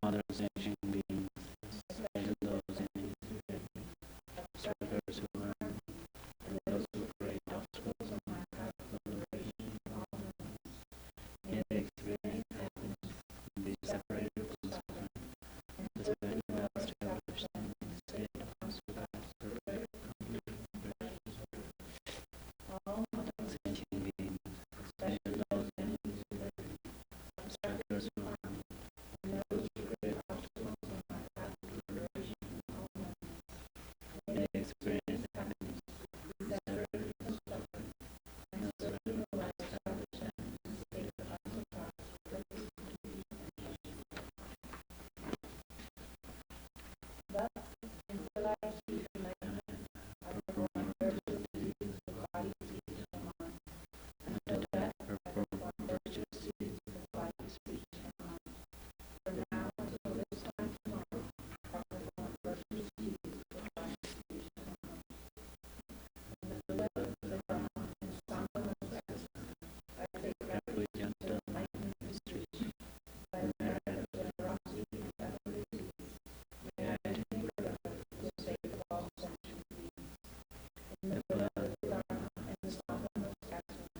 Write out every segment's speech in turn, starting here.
other sentient beings, especially those in strugglers who learn, and those who create obstacles on my path of liberation and wholeness. May they experience happiness and be separated from suffering, as I do well established in the state of unsurpassed perfect complete. All other sentient beings, especially those in strugglers who learn, and those who create obstacles on my path of liberation and wholeness. May they experience happiness and be separated from suffering, as I do well established in the state of unsurpassed perfect complete. Thus, until I achieve enlightenment, I perform virtuous deeds of body, speech, and mind. Unto death perform virtuous deeds of body, speech, and mind. From now until this time tomorrow, I perform virtuous deeds of body, speech, and mind. In the Buddha, the Dhamma, and Sangha most excellent, I take refuge until enlightenment is reached. By the merit of generosity and equity, may I attain Buddha, the state of all sentient beings. In the Buddha, the Dharma, and the Sangha most excellent,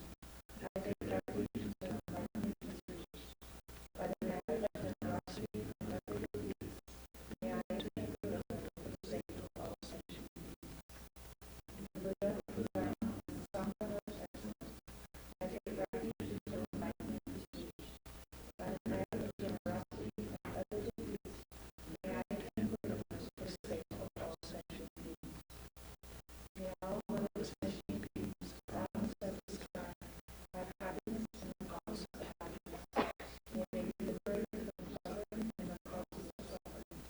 I take refuge until enlightenment is reached. By the merit of generosity and equity, may I attain Buddha, the state of all sentient beings. In the Buddha, the Dharma, and the Sangha most excellent, I take refuge until enlightenment is reached. By the merit of generosity and equity, may I attain Buddha, the state of all sentient beings. May all living sentient beings, bottoms of the sky, have happiness and the cause of happiness. May they be liberated from suffering and the causes of suffering.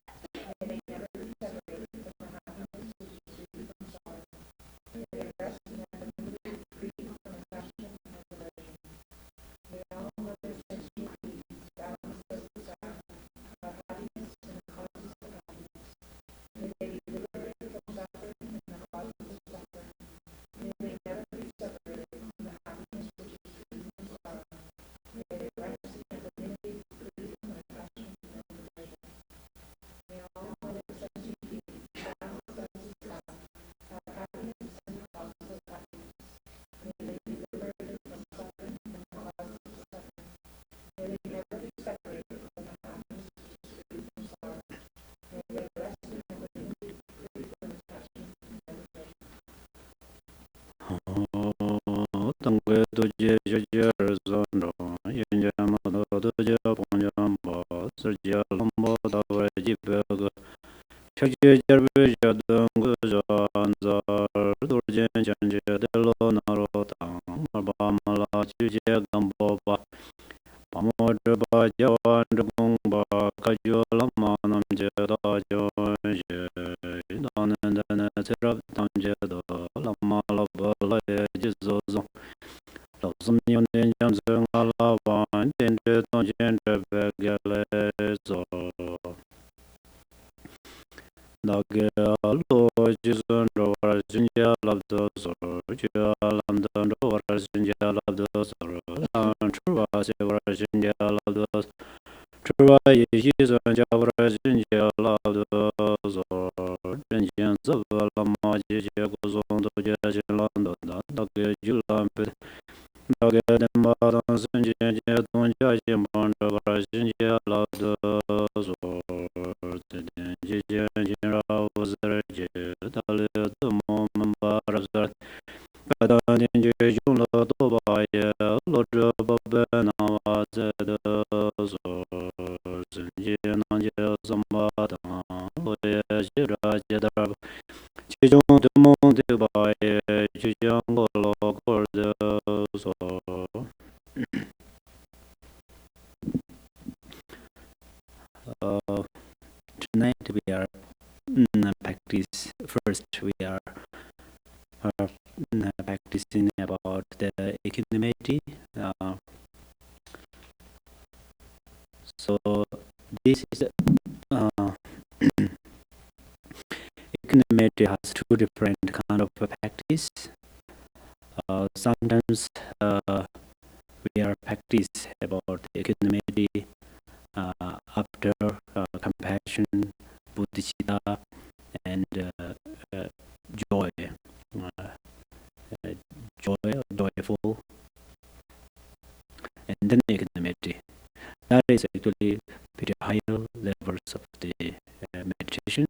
May they never be separated from the happiness which is free from sorrow. May they rest in equanimity, free from attachment and aversion. May all living sentient beings, bottoms of the sky, have happiness and the causes of happiness. May they be liberated from suffering and the causes of suffering. May they never be separated from the happiness which is free from sorrow. May they rest in equanimity, free from attachment and aversion. May all living sentient beings, bottoms of the sky, have happiness and the causes of happiness. May they be liberated from suffering and the causes of suffering. May they never be separated from the happiness which is free from sorrow. May they rest in equanimity, free from attachment and aversion. Tăng quê tu chế cho chế rơ rô, yên chế mô tô tu chế bông chế mô, sơ chế lâm bô tàu rê jī bê gā, chak chế chế bê chế dâng gā zhā zā, tu chế chán chế đê lô nā rô táng, mā bā mā lā chū chế gām bô bā, bā mô chế bā chế wān chế gōng bā, kā chū lā mā nām chế dā chō chế, dā nē dā nē chế rāb tām chế dā, lā mā lā bā lā yé jī zō zōng. Lộc sâm nhiều nên chăm sương a la van trên trời tôn trên trời về ghé lệ gió đã ghé lô chỉ sơn đồ ra xin gia lập đồ sổ chưa làm đơn đồ ra xin gia lập đồ sổ làm chua sẽ ra xin gia lập đồ chua ý chí sơn gia ra xin gia lập đồ sổ trên diện sắp làm mà chỉ có dùng đồ gia xin làm đồ đã ghé chữ làm bề Đa ghé đêm ba đăng sinh chế chế tôn gia chế mòn trò bà sinh chế lao đơ dô Tế đen chế chế chế ra vô sơ chế Đa lê tư mô mân bà rạp sơ Bà đa đen chế chung lô tô bà yé Lô trơ bà bê nà wā chế đơ dô Sinh chế nà chế sâm bà đăng Lô yé chế ra chế đà bà chế chung tư môn tư bà yé Chế chẳng ngô lô kôr đơ dô Tonight we are practice. First, we are practicing about the equanimity. So this is equanimity has two different kind of practice. Sometimes we are practice about equanimity after compassion, bodhicitta, and joy, joyful, and then equanimity. That is actually pretty higher levels of the meditation.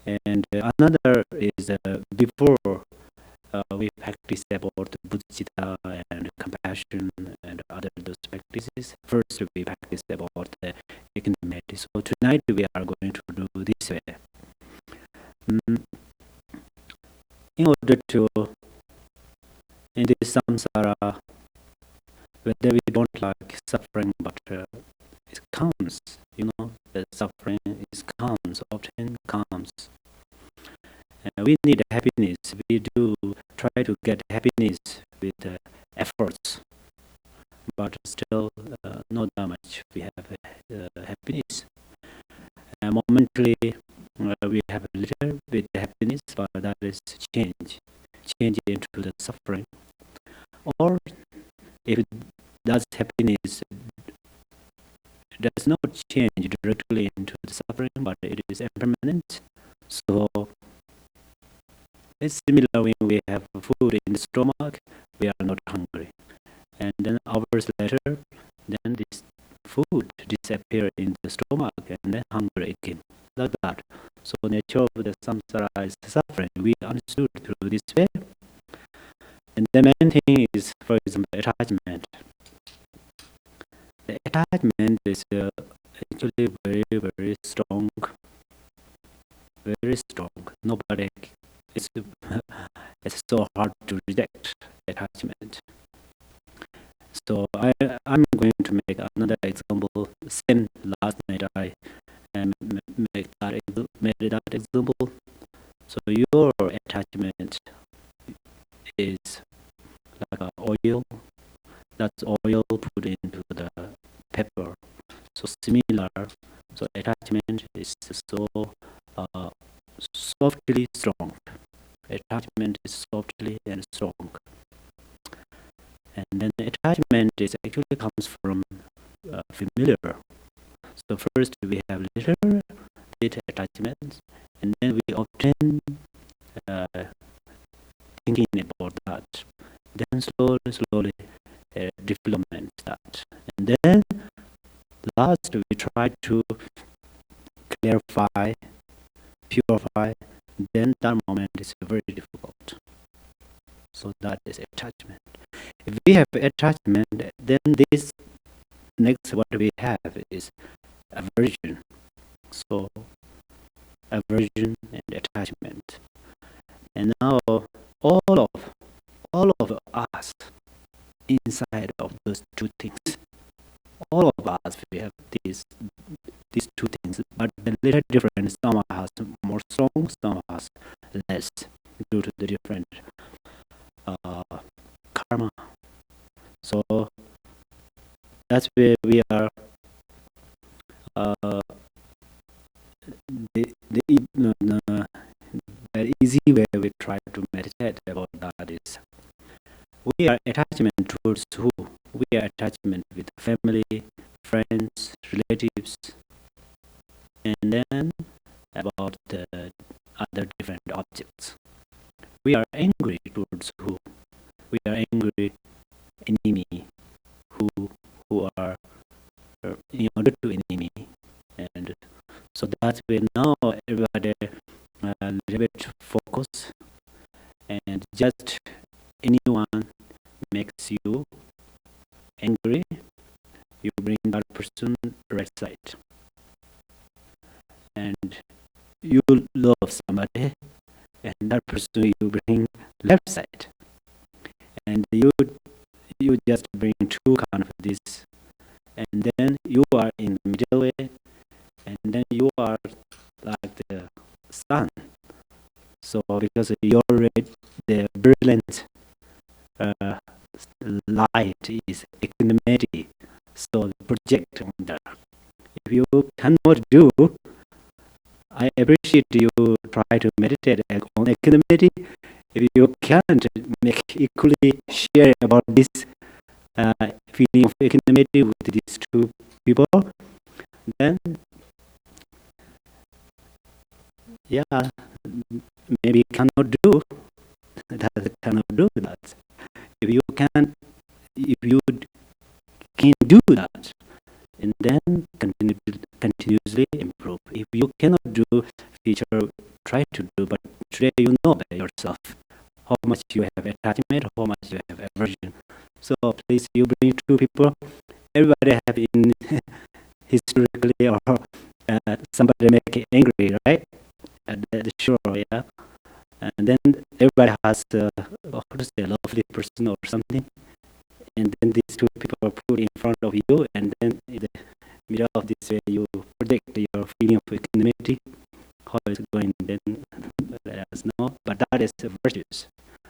And another is before we practice about bodhicitta and compassion and other those practices. First, we practice about the equanimity. So tonight we are going to do this way. In order to, in this samsara, whether we don't like suffering, but it comes, the suffering is comes, often comes. We need happiness. We do try to get happiness with efforts, but still not that much. We have happiness. Momentarily, we have a little bit happiness, but that is change into the suffering. Or if that happiness does not change directly into the suffering, but it is impermanent. So it's similar when we have food in the stomach, we are not hungry. And then hours later, then this food disappears in the stomach and then hunger again. Like that. So nature of the samsara is suffering. We understood through this way. And the main thing is, for example, attachment. The attachment is actually very, very strong. Very strong. Nobody, it's so hard to reject attachment. So I'm going to make another example. Same last night I made that example. So your attachment is like an oil. That's oil put into the pepper. So similar. So attachment is so softly strong. Attachment is softly and strong. And then attachment is actually comes from familiar. So first we have little bit attachments, and then we often thinking about that. Then slowly development that. And then last we try to clarify, purify. Then that moment is very difficult. So that is attachment. If we have attachment, then this next what we have is aversion. So aversion and attachment. And now all of us inside of those two things. All of us we have these two things, but the little difference. Some has more strong, some has less, due to the different karma. So that's where we are. The easy way we try to meditate about that is we are attachment towards who? We are attachment with family, friends, relatives, and then about the other different objects. We are angry towards who? We are angry enemy who are in order to enemy. And so that's where now everybody a little bit focus, and just anyone makes you angry, you bring that person right side. And you love somebody, and that person you bring left side. And you just bring two kind of this, and then you are in the middle way, and then you are like the sun. So because your the brilliant light is equanimity, so project on there. If you cannot do, I appreciate you try to meditate on equanimity. If you can't make equally share about this feeling of equanimity with these two people, then yeah, maybe cannot do that, cannot do that. If you can, if you can do that, and then continuously improve. If you cannot do, future try to do, but today you know by yourself how much you have attachment, how much you have aversion. So please, you bring two people. Everybody have in historically or somebody make it angry, right? That's sure, yeah. And then everybody has how to say, a lovely person or something, and then these two people are put in front of you, and then in the middle of this way you predict your feeling of equanimity, how it's going, then let us know. But that is virtuous.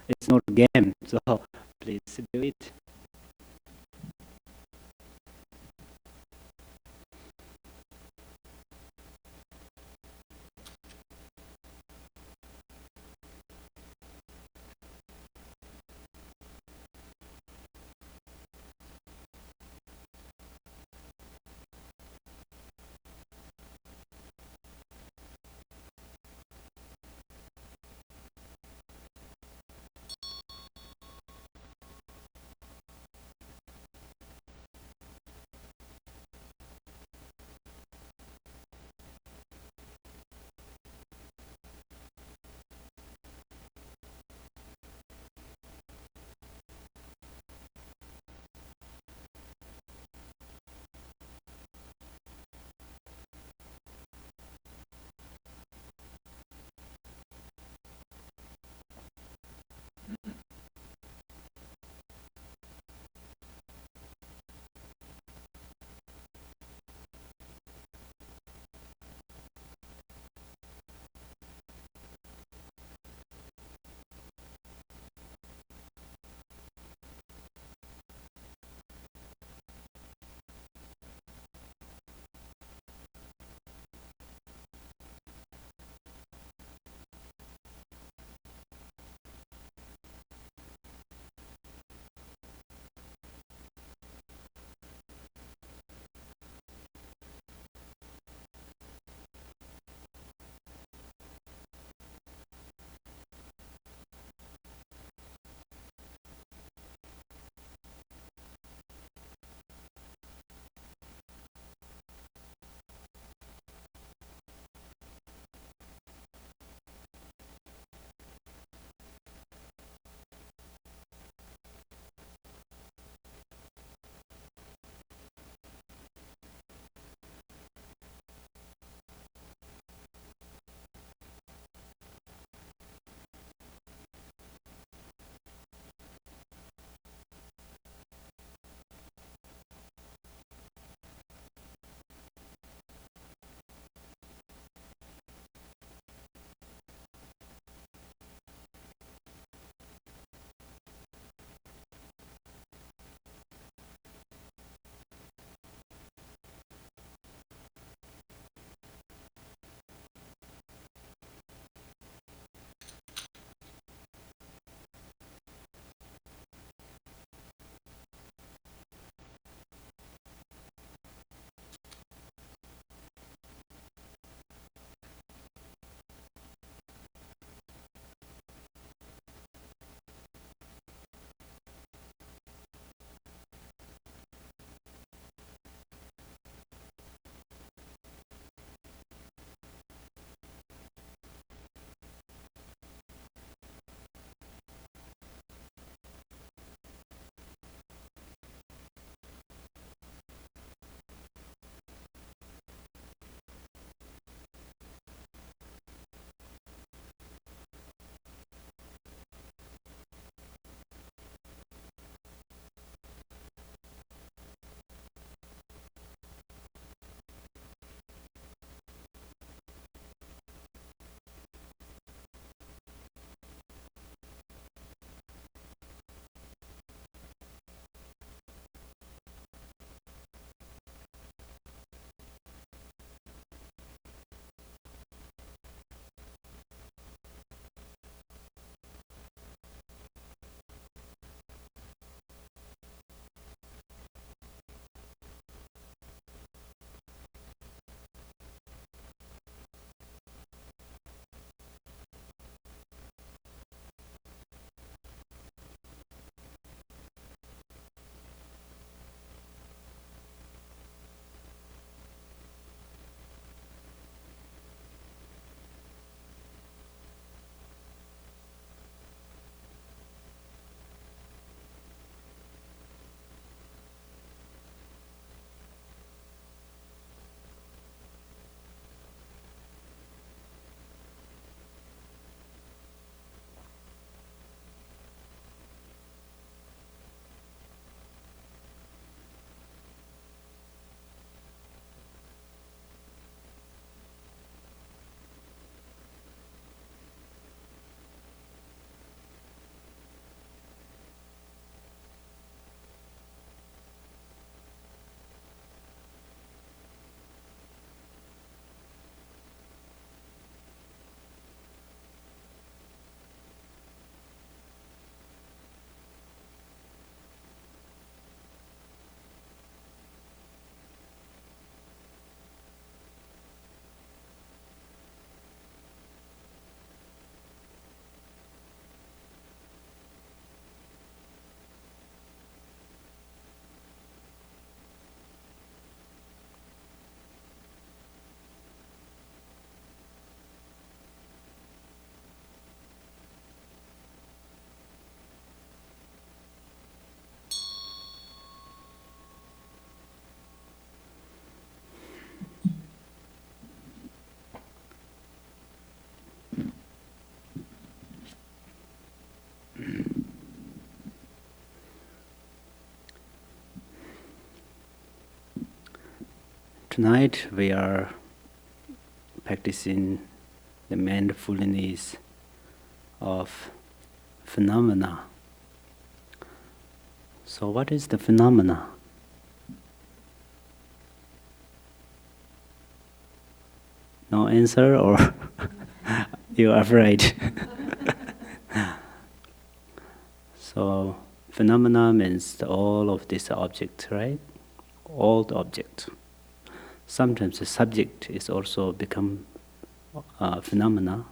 It's not a game, so please do it. Tonight we are practicing the mindfulness of phenomena. So what is the phenomena? No answer, or you're afraid? So phenomena means all of these objects, right? All the objects. Sometimes the subject is also become phenomena.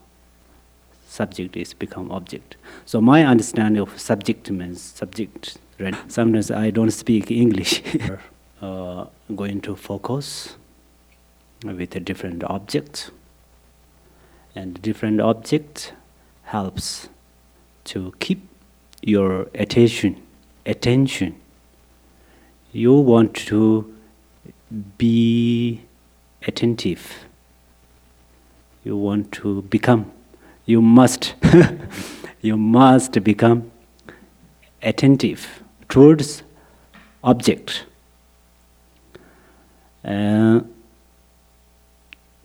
Subject is become object. So my understanding of subject means subject. Right? Sometimes I don't speak English. Going to focus with a different object, and different object helps to keep your attention. You want to be attentive. You want to become. You must. You must become attentive towards object.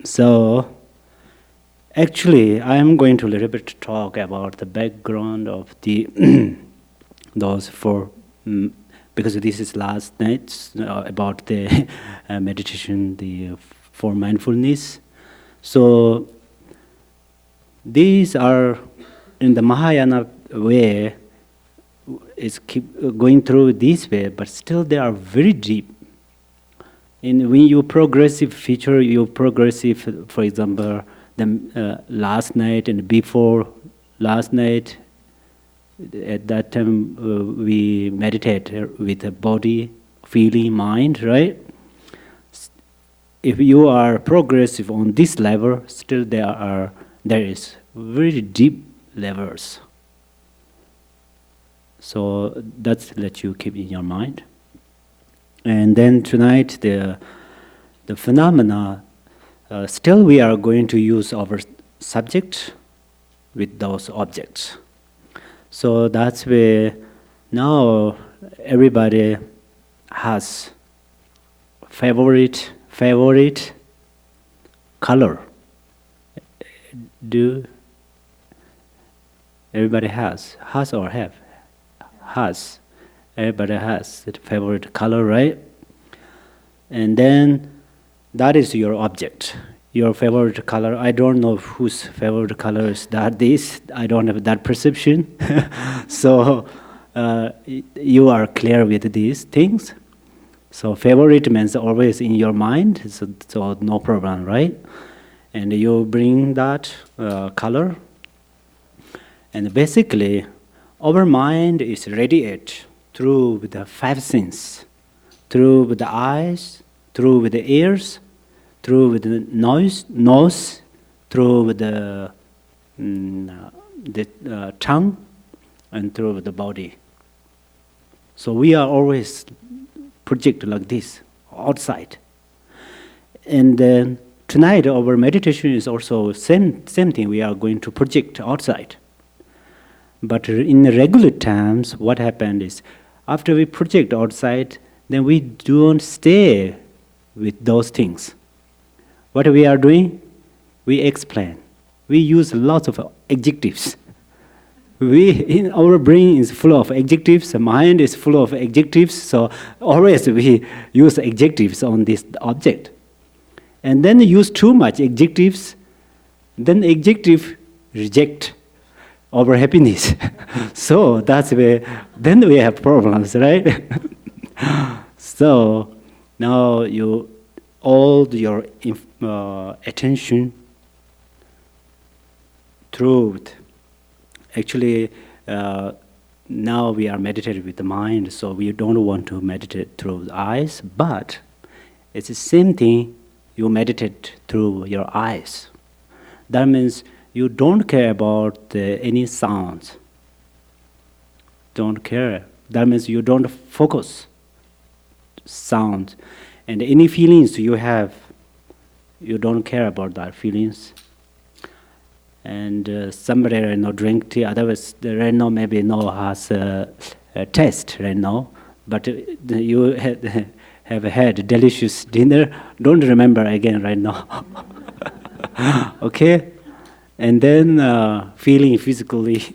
So, actually, I am going to a little bit talk about the background of the those four, because this is last night about the meditation, for mindfulness. So, these are in the Mahayana way. Is keep going through this way, but still they are very deep. And when you progressive feature, you progressive, for example, the last night and before last night, at that time we meditate with the body, feeling, mind, right? If you are progressive on this level, still there is very deep levels. So that's let you keep in your mind. And then tonight, the phenomena, still we are going to use our subject with those objects. So that's where now everybody has favorite color. Do everybody has or have? Has. Everybody has a favorite color, right? And then that is your object, your favorite color. I don't know whose favorite color is that. I don't have that perception. So you are clear with these things. So favorite means always in your mind, so no problem, right? And you bring that color. And basically, our mind is radiate through the five senses, through with the eyes, through with the ears, through with the nose, through with the tongue, and through with the body. So we are always project like this outside. And then tonight our meditation is also same thing. We are going to project outside. But in the regular times, what happened is, after we project outside, then we don't stay with those things. What we are doing? We explain. We use lots of adjectives. Our brain is full of adjectives, the mind is full of adjectives, so always we use adjectives on this object. And then use too much adjectives, then adjective reject our happiness. So that's where then we have problems, right? So now all your attention through. Actually, now we are meditating with the mind, so we don't want to meditate through the eyes, but it's the same thing. You meditate through your eyes. That means you don't care about any sounds. Don't care. That means you don't focus sound. And any feelings you have, you don't care about that feelings. And somebody right now drink tea, otherwise right now maybe no has a taste right now, but you have had delicious dinner. Don't remember again right now. Okay? And then feeling physically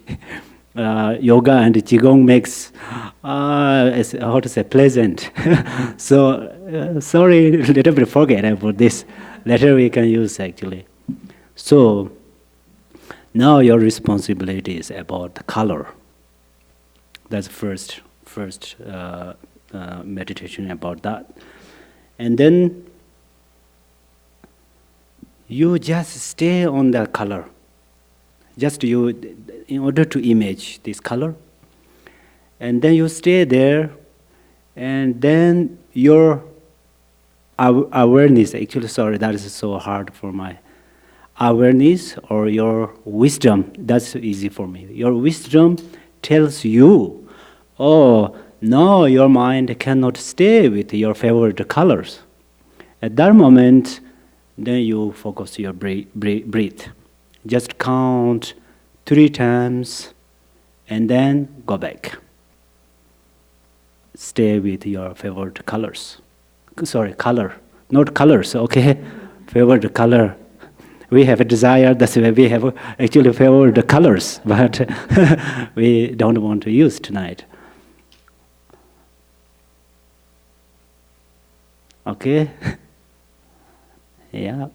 yoga and Qigong makes, how to say, pleasant. So, sorry, little bit forget about this. Later we can use actually. So, now your responsibility is about the color. That's first meditation about that. And then you just stay on the color. Just you, in order to image this color. And then you stay there, and then your awareness, actually, sorry, that is so hard for my awareness or your wisdom, that's easy for me. Your wisdom tells you, oh, no, your mind cannot stay with your favorite colors. At that moment, then you focus your breath. Just count 3 times and then go back. Stay with your favorite colors. Sorry, color, not colors, okay? Favorite color. We have a desire, that's why we have actually favorite colors, but we don't want to use tonight. Okay? Yeah.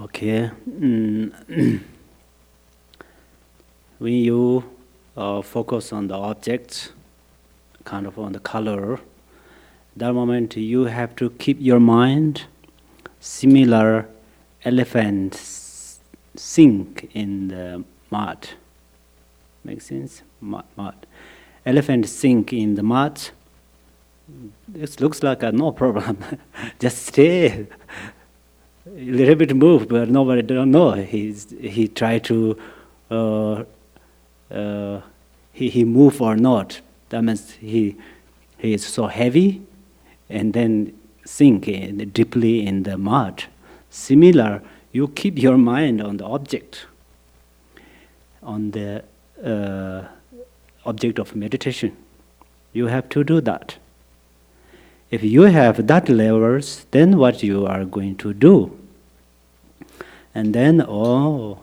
Okay. When you focus on the object, kind of on the color, that moment you have to keep your mind similar elephants sink in the mud. Make sense? Mud. Elephants sink in the mud. This looks like no problem. Just stay. A little bit move, but nobody don't know. He tried to he move or not. That means he is so heavy, and then sink deeply in the mud. Similar, you keep your mind on the object, on the object of meditation. You have to do that. If you have that levels, then what you are going to do? And then, the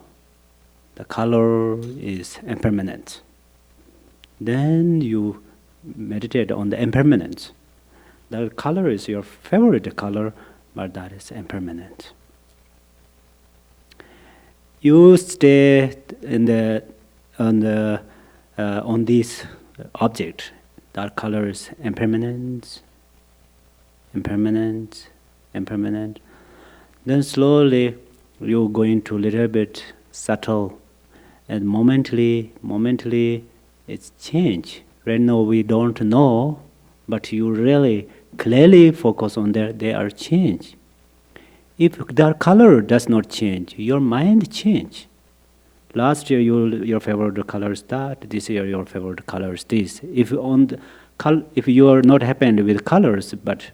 color is impermanent. Then you meditate on the impermanence. The color is your favorite color, but that is impermanent. You stay on this object. That color is impermanent. Then slowly you're going to a little bit subtle, and momently it's change. Right now we don't know, but you really clearly focus on they are change. If their color does not change, your mind change. Last year your favorite color is that. This year your favorite color is this. If you are not happy with colors, but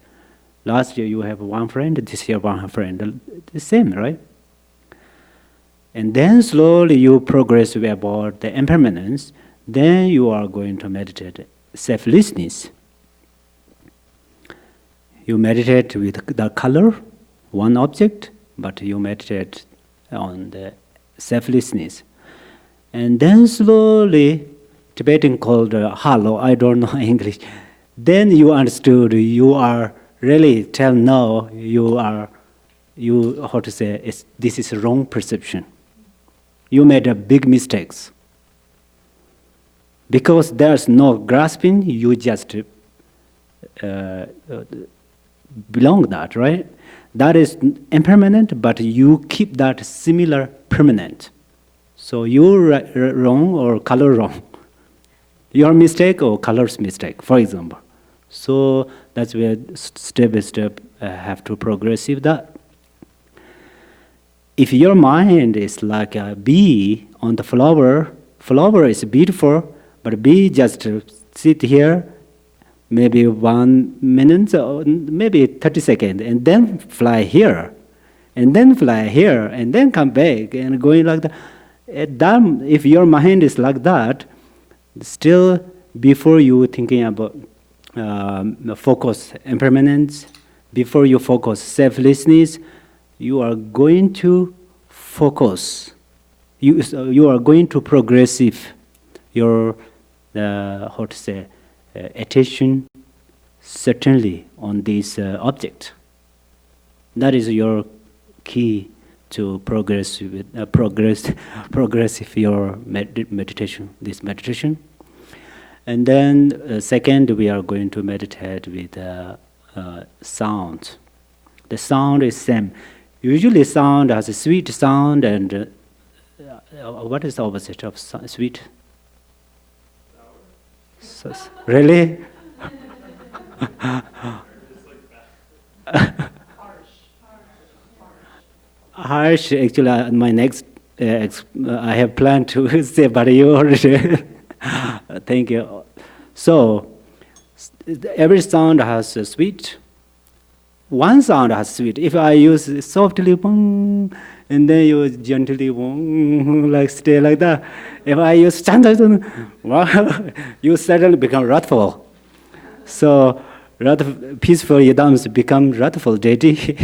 last year you have one friend, this year one friend, the same, right? And then slowly you progress about the impermanence. Then you are going to meditate selflessness. You meditate with the color, one object, but you meditate on the selflessness. And then slowly, Tibetan called halo, I don't know English. Then you understood you are really tell now this is wrong perception. You made a big mistakes. Because there's no grasping, you just belong that, right? That is impermanent, but you keep that similar permanent. So you're wrong or color wrong. Your mistake or color's mistake, for example. So that's where step by step have to progressive that. If your mind is like a bee on the flower is beautiful, but bee just sit here maybe 1 minute or maybe 30 seconds and then fly here, and then fly here, and then come back and going like that. If your mind is like that, still before you thinking about focus impermanence, before you focus selflessness, you are going to focus. You are going to progressive your attention certainly on this object. That is your key to progressive your meditation. This meditation. And then second, we are going to meditate with sound. The sound is same. Usually sound has a sweet sound, and what is the opposite of sweet? Really? Harsh. Actually, my next I have planned to say, but you already. Thank you. So every sound has a sweet. One sound has sweet. If I use softly, boom, and then you gently, boom, like stay like that. If I use standard, wow, you suddenly become wrathful. So peaceful yidams become wrathful deity.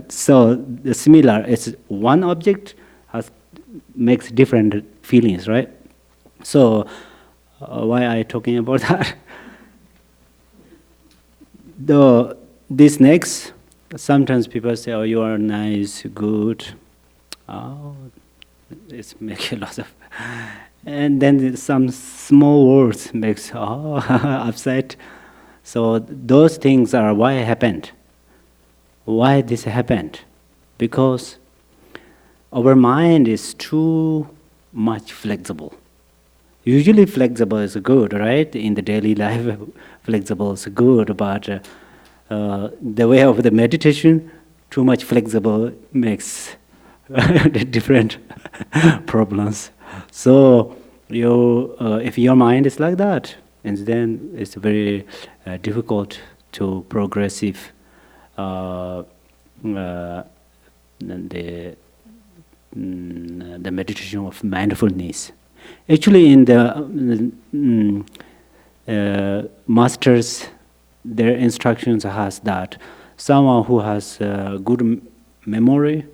So the similar, it's one object makes different feelings, right? So why are you talking about that? This next, sometimes people say, oh, you are nice, good, Oh, it's make a lot of, and then some small words makes upset. So those things are why it happened. Why this happened? Because our mind is too much flexible. Usually flexible is good, right? In the daily life, flexible is good, but the way of the meditation, too much flexible makes different problems. So if your mind is like that, and then it's very difficult to progressive uh, uh, the the meditation of mindfulness. Actually, in the masters, their instructions has that someone who has good memory,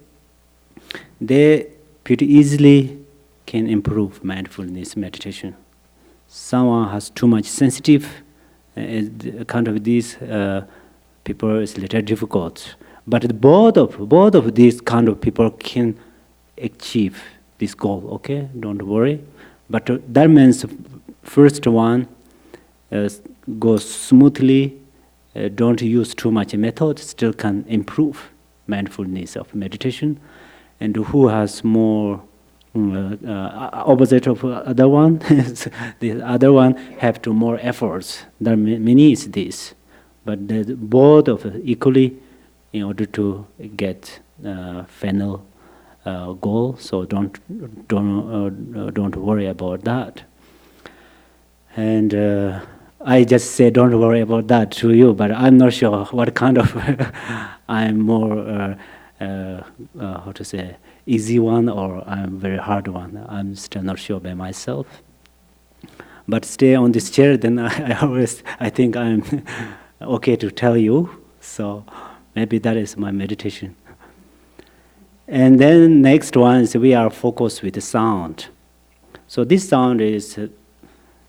they pretty easily can improve mindfulness meditation. Someone has too much sensitive, kind of these people is little difficult. But both of these kind of people can achieve this goal. Okay, don't worry. But that means first one goes smoothly. Don't use too much method. Still can improve mindfulness of meditation, and who has more opposite of other one, the other one have to more efforts. There are many is this, but both of equally in order to get final goal. So don't worry about that. And I just say don't worry about that to you, but I'm not sure what kind of I'm more how to say easy one or I'm very hard one. I'm still not sure by myself. But stay on this chair, then I think I'm okay to tell you. So maybe that is my meditation. And then next one is we are focused with the sound. So this sound is a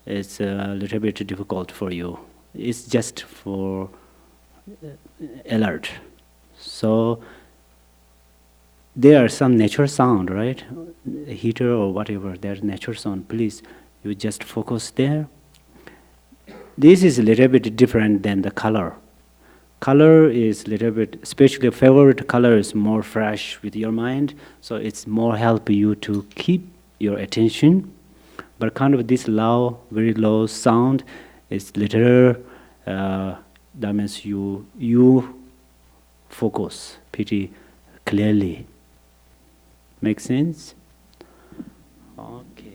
little bit difficult for you. It's just for alert. So there are some nature sound, right? Heater or whatever, there's nature sound. Please, you just focus there. This is a little bit different than the color. Color is a little bit, especially favorite color is more fresh with your mind, so it's more help you to keep your attention. But kind of this low, very low sound is little, that means you focus pretty clearly. Make sense? Okay.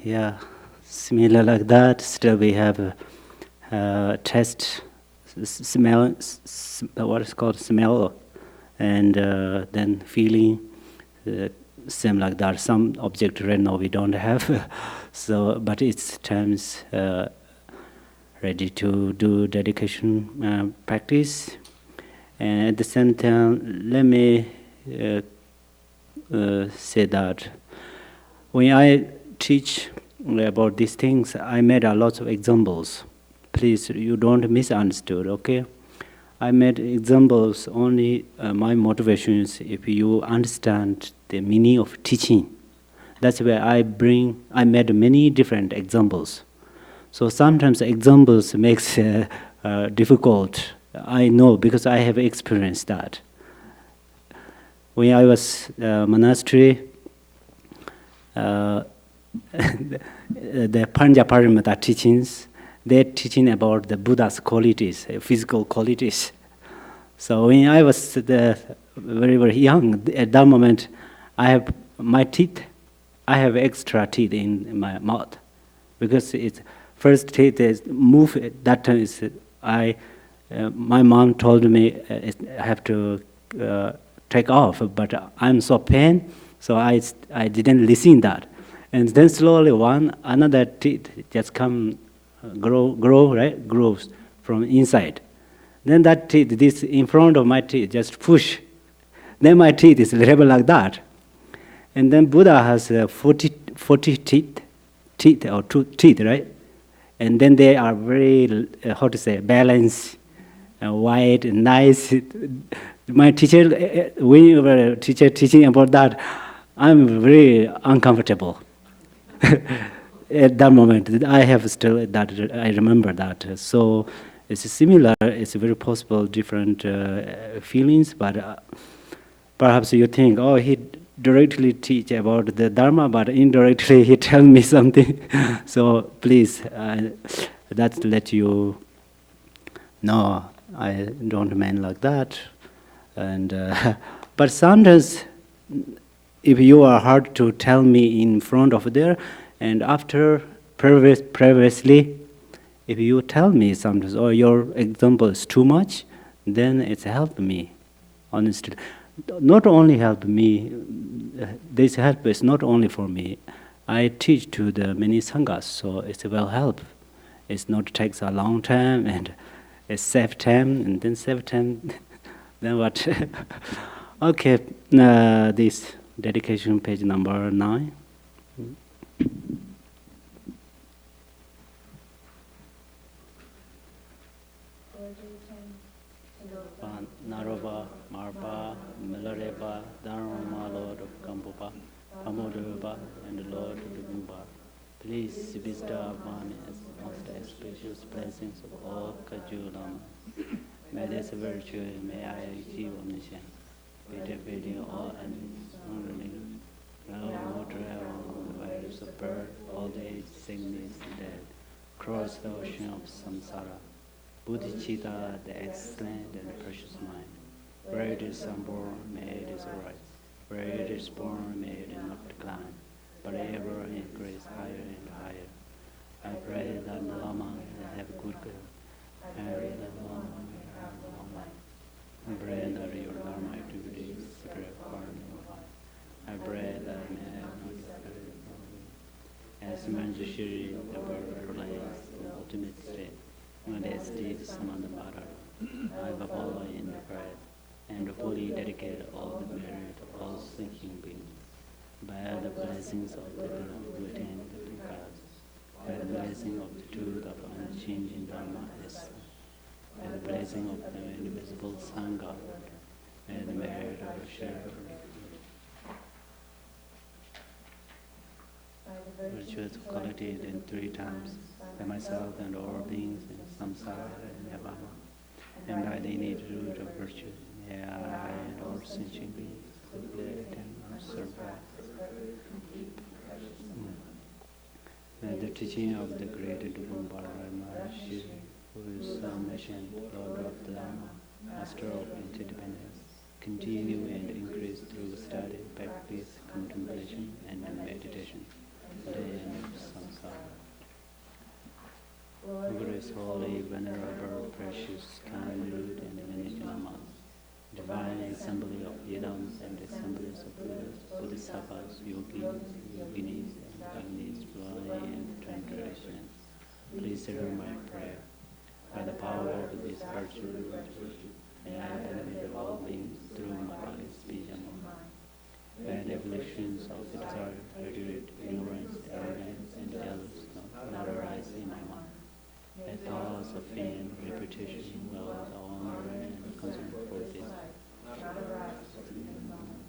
Yeah, similar like that. Still, we have test smell. What is called smell, and then feeling. Uh, Same like that. Some object right now we don't have, so but it's times ready to do dedication practice, and at the same time, let me say that when I teach about these things, I made a lot of examples. Please, you don't misunderstood, okay? I made examples only. My motivation is if you understand the meaning of teaching. That's where I made many different examples. So sometimes examples makes difficult. I know because I have experienced that. When I was monastery, the Panjaparamita teachings, they're teaching about the Buddha's qualities, physical qualities. So when I was very, very young, at that moment, I have my teeth, I have extra teeth in my mouth. Because it's first teeth is move, that time is, my mom told me I have to take off, but I'm so pain, so I didn't listen that. And then slowly another teeth just come, grows from inside. Then that teeth, this in front of my teeth, just push. Then my teeth is level like that. And then Buddha has 40 teeth or two teeth, right? And then they are very, how to say, balanced, white, and nice. My teacher, when you were a teacher teaching about that, I'm very uncomfortable. At that moment, I have still that, I remember that. So it's similar, it's very possible, different feelings, but perhaps you think, oh, he directly teach about the Dharma, but indirectly he tell me something. So please, that's let you know, I don't mean like that. And but sometimes, if you are hard to tell me in front of there, and after previously, if you tell me sometimes, or your example is too much, then it's helped me, honestly. Not only help me, this help is not only for me. I teach to the many sanghas, so it will help. It's not takes a long time, and it's save time, and then save time. Then what? Okay, this dedication page number 9. Naroba, Marba, Milareba, Dharma, Lord of Kampupa, Pamodurba, and the Lord of Lumba. Please bestow upon me as most auspicious blessings of all Kajulam. May this virtue, may I achieve omniscience, be defeating all enemies, unruling, no travel, the waves of birth, old age, sickness, and death, cross the ocean of samsara. Bodhicitta, the excellent and precious mind. Where it is unborn, may it is arise. Where it is born, may it not decline, but ever increase higher and higher. I pray that the Lama will have good health. I pray that the Lama will have long life. I pray that your Dharma activities spread far and wide. I pray that may have not spread as Manjushri, the bird relates the ultimate state. When they state Samantabhara, I will follow in the prayer and fully dedicate all the merit of all thinking beings. By the blessings of the Buddha who attained the two paths, by the blessing of the truth of unchanging Dharma essence, by the blessing of the indivisible Sangha, and the merit of a sharer, virtuous quality in 3 times, by myself and all beings in samsara and nirvana, and by the innate root of virtue, may I and all sentient beings live and survive. May the teaching of the great Dugambara Maharshi, who is omniscient, Lord of the Dharma, Master of interdependence, continue and increase through study, practice, contemplation, and meditation. Glorious, holy, venerable, precious, kind, root, and lineage Lama, divine assembly of Yidams and assemblies of Buddhas, Bodhisattvas, yogis, yoginis, and agnis, flying and transgressions. Please hear my prayer. By the power of this virtue, may I benefit all beings through my body, speech, and mind. Bad afflictions of desire, hatred, ignorance, arrogance, and jealousy not arise in my mind. May thoughts of fame, reputation, wealth, honor, and concern for this not arise in my mind.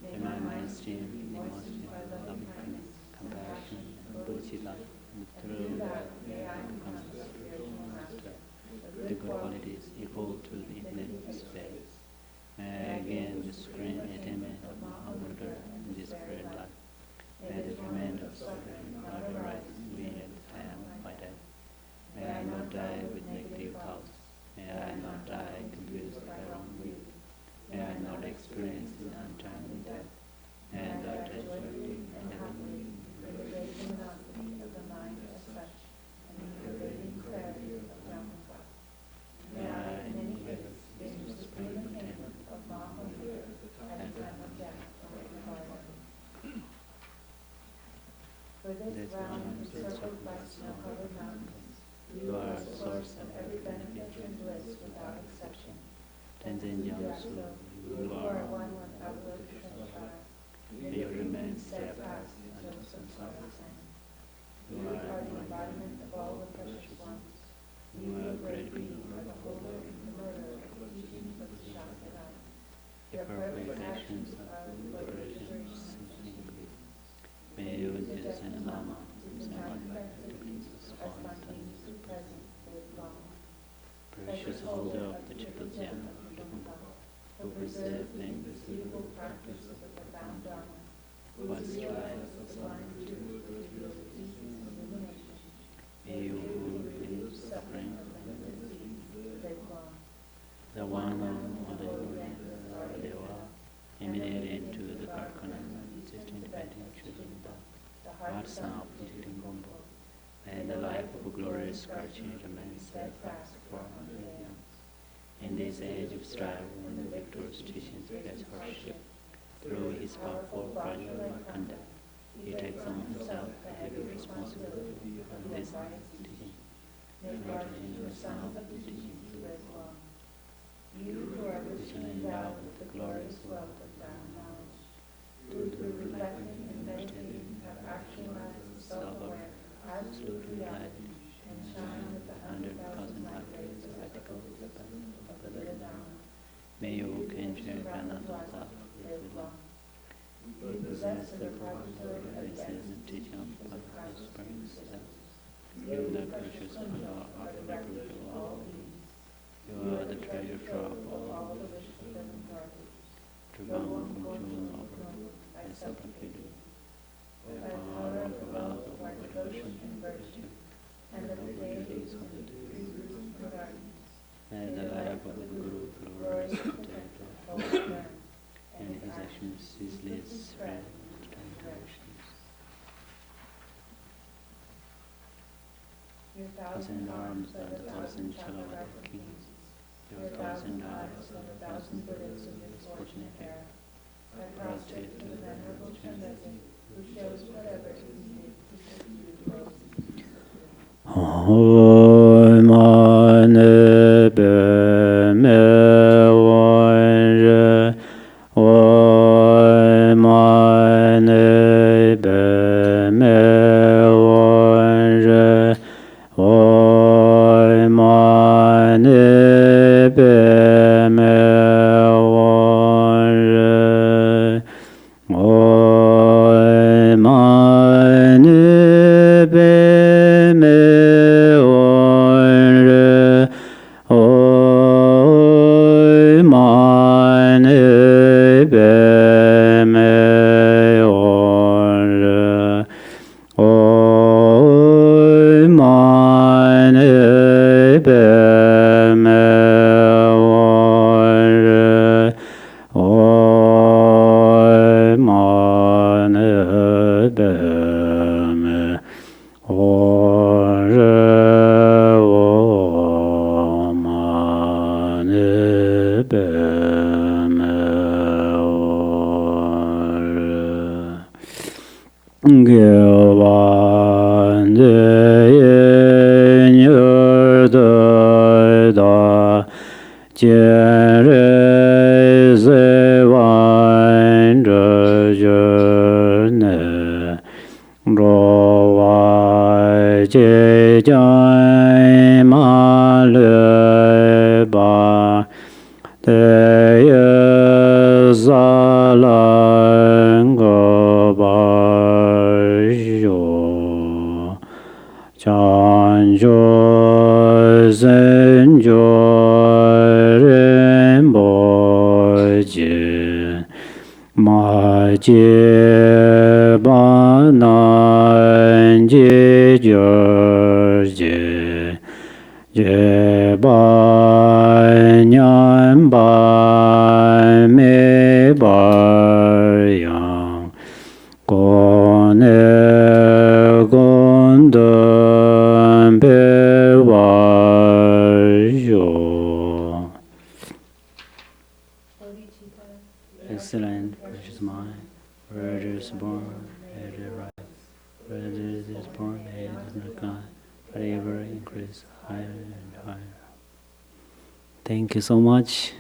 May my mind stream in emotion, loving kindness, compassion, and bodhicitta, and through that may I become a spiritual master with the good qualities equal to the infinite space. May I again the supreme attainment of Mahamudra in this present life. May the torment of suffering not arise in me at the time of my death. May I not die with negative thoughts. May I not die confused by wrong view. May I not experience an untimely death. May I not touch earthly and heavenly realization of the mind as such, and in the radiant clarity of Brahma. May I in any case experience the supreme attainment of Mahamudra at the time of death or incarnate. For this realm encircled by snow-covered mountains, you are the source of every benefit and bliss without exception. Tenzin Jiangsu, you are one with evolution. May you remain steadfast until samsara's end. You are the embodiment of all the precious ones. You are a great being, the holder and promoter of the teachings of the Shastra. Your perfect actions are liberation simply. May you descend Lama, whose manifestations are spontaneously present with long. Precious holder of the triple gem, who preserve the invisible practice of the profound Dharma, whose life is aligned to the teachings of illumination. May you who relieve suffering and disease live long. The one on the Deva, emanated into the Garchen Institute, choosing the heart sound of Nitin Gombo. May the life of a glorious Garchen remain steadfast for millions. In this age of strife, when the victor's teachings face hardship, through his powerful fragile conduct, he takes on himself the heavy responsibility of this teaching. May Garchen the sound of the teachings live long. You who are richly endowed with the glorious wealth of Dharma knowledge, who through reflecting and meditating have actualized the self-aware absolute reality and shine with the 100,000 light rays of ethical wisdom of the Dharma. May you Khenpo live long. You possess the repository of the essence teaching of the Spring Cells. You the precious power of the record of all beings. You are the treasure trove of all the wishes of the parties. To bound control over by self-freedom. By power of the wealth of devotion and virtue, and of the deities of the three roots and gardens. May the life of the Guru flourish protected, hold firm, and his actions ceaseless spread to directions. Your 1,000 arms are the 1,000 Chalavada kings. Your 1,000 eyes are the 1,000 Buddhas of this fortunate era. I prostrate to the Venerable Khenpo Tenzin, who shows whatever is needed to subdue Amen. 接日自万者觉内，若外界将马略巴，得耶萨兰个巴哟。将觉身觉人不见，马界巴难解觉解，解巴念巴没巴样。过内功德别瓦哟。Excellent, precious mind. Where it is born, may it rise. Where it is born, may it recline. Forever increase higher and higher. Thank you so much.